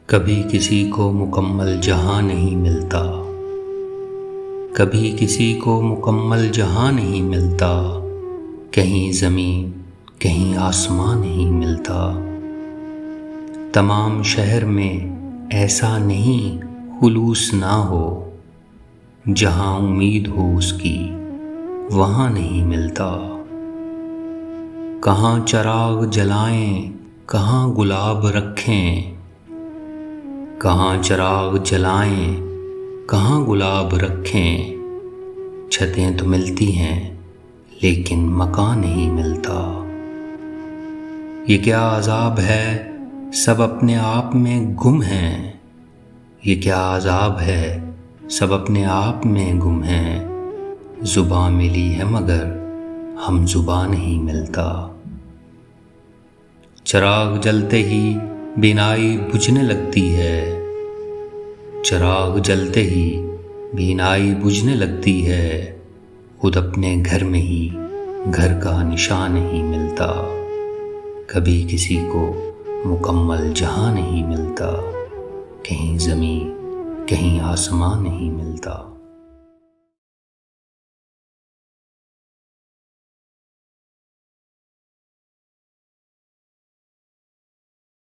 کبھی کسی کو مکمل جہاں نہیں ملتا، کبھی کسی کو مکمل جہاں نہیں ملتا، کہیں زمین کہیں آسمان نہیں ملتا۔ تمام شہر میں ایسا نہیں خلوص نہ ہو، جہاں امید ہو اس کی وہاں نہیں ملتا۔ کہاں چراغ جلائیں کہاں گلاب رکھیں، کہاں چراغ جلائیں کہاں گلاب رکھیں، چھتیں تو ملتی ہیں لیکن مکان نہیں ملتا۔ یہ کیا عذاب ہے سب اپنے آپ میں گم ہیں، یہ کیا عذاب ہے سب اپنے آپ میں گم ہیں، زباں ملی ہے مگر ہم زباں نہیں ملتا۔ چراغ جلتے ہی بینائی بجھنے لگتی ہے، چراغ جلتے ہی بینائی بجھنے لگتی ہے، خود اپنے گھر میں ہی گھر کا نشان نہیں ملتا۔ کبھی کسی کو مکمل جہاں نہیں ملتا، کہیں زمین کہیں آسمان نہیں ملتا۔